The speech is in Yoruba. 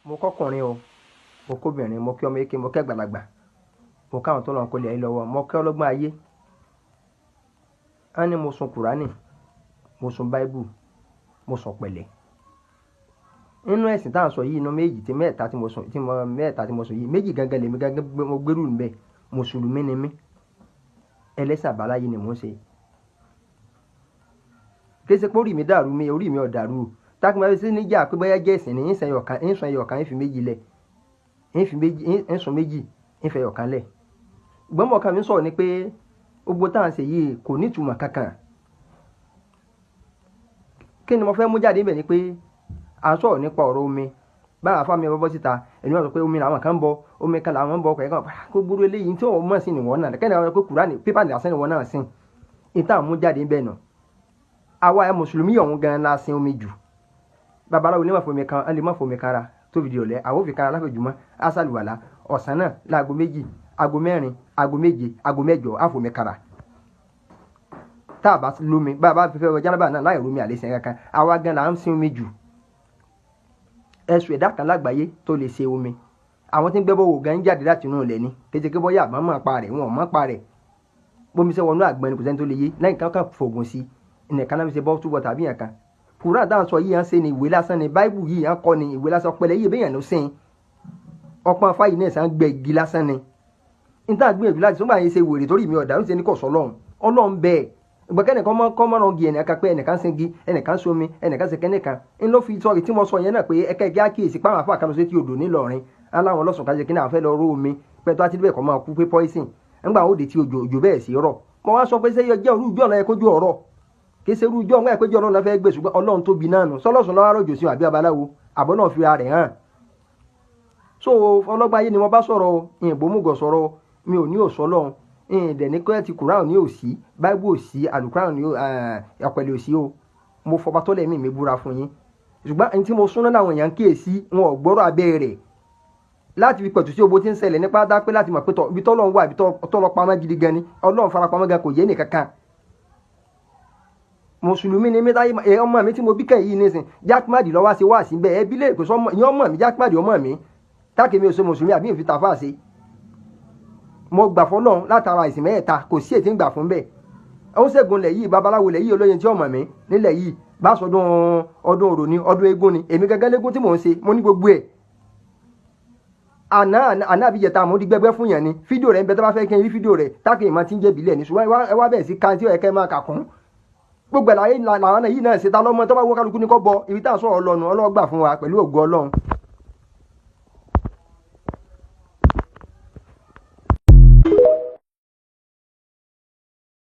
mo kọ́kùnrin o mo kóbìnrin mo kí ọmọ eke mo kẹ́ gbàlagbà mo káwọn tó lọ́n kó lè ayé lọ́wọ́ mo kẹ́ ọlọ́gbọ́n ayé á ní mo sun Qurani mo sun Bible mo sọ pẹ̀lẹ́ nínú ẹ̀sìn tá à ń sọ yìí inú méjì tí mẹ́ta tí mo sọ yìí méjì gangan lèmi gangan mo gbérù níbẹ̀ mùsùlùmí ni mí ẹlẹ́sìn àbáláyé ni mò ń ṣe kése pé orí mi dàrú mi orí mi ò dàrú tákì máa fi sí níjà pé bóyá jẹ́ ẹ̀sìn ní ìsàn ẹ̀yọ̀kan ń fi méjì lẹ̀ ń sùn méjì ń fẹ́ ẹ̀yọ̀kan lẹ̀ gbọ́mọ̀ kan mi sọ̀rọ̀ ni pé gbogbo tá à ń ṣe yìí kò ní ìtumọ̀ kankan kí ni mo fẹ́ mú jáde níbẹ̀ ni pé à ń sọ̀rọ̀ nípa ọ̀rọ̀ omi báwa fáwọn mi bọ́ síta ẹni wọ́n sọ pé omi làwọn kan ń bọ omi kan làwọn ń bọ ọkọ̀ kó gbúrú eléyìí tí wọ́n mọ̀ sí nìwọ̀n náà kẹ́ni àwọn pé Kùránì pépà nìyàsẹ́ nìwọ̀n náà sìn ìta mú jáde níbẹ̀ náà àwa ẹ̀ mùsùlùmí ọ̀hún gan la sin omi jù babaláwo ní mọ̀fọ́ omi kan ẹ̀ lè mọ̀fọ́ omi kan ra tó fi di ọ̀lẹ́ àwọn òfin kan ra láfẹ̀jùmọ́ asàlùwàlà ọ̀sán náà láago 2 aago 4 aago 7 aago 8 àfọ̀mí kan ra tá a bá lómi bá a bá fẹ́ ọjà náà náà láì rómi àlẹ́sẹ̀ kankan àwa gan la ń sin omi jù ẹ̀sùn ẹ̀dá kan lágbàáyé tó lè ṣe omi àwọn tí ń gbẹ́bọ̀ wò gan ń jáde láti inú ilẹ̀ ni kéjeke bọ́yá àmọ́ mọ́ pa rẹ̀ wọn mọ́ pa rẹ̀ bómi ṣe wọnú àgbọn ni kò sẹ́ni tó lè yé lẹ́yìn kankan fògùn sí ìnìkan náà fi ṣe bọ́ túbọ̀ tàbí yàn kan Kùránì dáhùn sọ yìí hàn ṣe ni ìwé lásán ni Báíbù yìí hàn kọ́ ni ìwé lásán pẹ̀lẹ́ yìí bẹ́yàn ló sìn ọpọ́n fáyì náà sàn gbẹ igi lásán ni níta gbìyànjú láti sọ́gbà yẹn ṣe wèrè torí mi ọ̀dà ń ṣe ní kò sọ Ọlọ́run bẹ́ẹ̀ ìgbẹ́kẹ̀nì kan mọ́ràn gi ẹnìkan pé ẹnìkan sin gi ẹnìkan somi ẹnìkan sin kẹ́nìkan ń ló fi sọ̀rọ̀ tí mo sọ yẹn náà pé ẹ̀kẹ́ gí àkíyèsí pàwọn afọ àkànṣe tí odò nílọrin aláwọn ọlọ́sùn kájẹ kí náà fẹ́ lọ ró omi pẹ̀tọ́ àti bẹ́ẹ̀ kọ́ máa kú pé poison ńgbà ó de tí òjò bẹ́ẹ̀ sí rọ̀ mo wá sọ pé ṣé jẹ́ orújọ́ ọ̀nà ẹ̀kọ́jú ọ̀rọ̀ kì í ṣe orújọ́ ọ̀nà ẹ̀kọ́jú ọ̀rọ̀ náà fẹ́ gbé ṣùgbọ́n Ọlọ́run tóbi náà nù sọlọ́sùn lọ́wọ́ àròjò sí àbí abaláwo àbọ̀ náà fi ara rẹ̀ hàn so ọlọ́gbà ayé ni mo bá sọ̀rọ̀ ìbomúgọ̀ sọ̀rọ̀ mi ò ní òsọ́lọ́run dẹ̀ni kọ́ ti Kùránì ní òsì Báíbù òsì àlùkùránì ní ọ̀pẹ̀lẹ̀ òsì o mo fọba tó lẹ́mí mi búra fún yín ṣùgbọ́n ẹni tí mo súná láwọn èèyàn kíyèsí wọn ò gbọ́rọ̀ abẹ́ rẹ̀ láti fi pẹ̀tù sí owó tí ń ṣẹlẹ̀ nípa dá pé láti mọ̀ pé ibi tọ́lọ́run wà ibi tọ́lọ́ pamọ́ gidi gan ni Ọlọ́run fara pamọ́ gan kò yé nìkankan mùsùlùmí ni mẹ́ta ọmọ mi tí mo bí kẹ́yìn yìí nísìn jákèmádì lọ́wọ́ ṣe wá sí bẹ́ẹ̀ ẹbí lè pèsè ọmọ mi jákèmádì ọmọ mi táàkì ò ṣe mùsùlùmí àbí ìfi tàfà ṣe mo gbà fọlọ́run látara ìsìn mẹ́ta kò sí ètí ń gbà fún bẹ́ẹ̀ ó ṣègùn lẹ̀ yìí babaláwo lẹ̀ yìí olóyin tí ọmọ mi nílẹ̀ yìí bá sọdún ọdún òrò ni ọdún eégún ni èmi gẹ́gẹ́ légún tí mò ń ṣe mo ní gbogbo ẹ̀ àná àbíjẹta mo di gbẹgbẹ́ fún yẹn ni fídíò rẹ̀ ń bẹ tó bá fẹ́ kí n rí fídíò rẹ̀ táàkì ìmọ̀ tí ń jẹ́ bílẹ̀ ní ṣùgbọ́n ẹ wá bẹ̀ sí kan tí ó yẹ kẹ́ máa kà kún gbogbo ẹ̀ láyé làwọn yìí náà ṣe ta lọ́mọ tó bá wọ́ kálukú ní kọ́ bọ ibi tá à ń sọ̀rọ̀ lọ́nu ọlọ́gbà fún wa pẹ̀lú ògo Ọlọ́run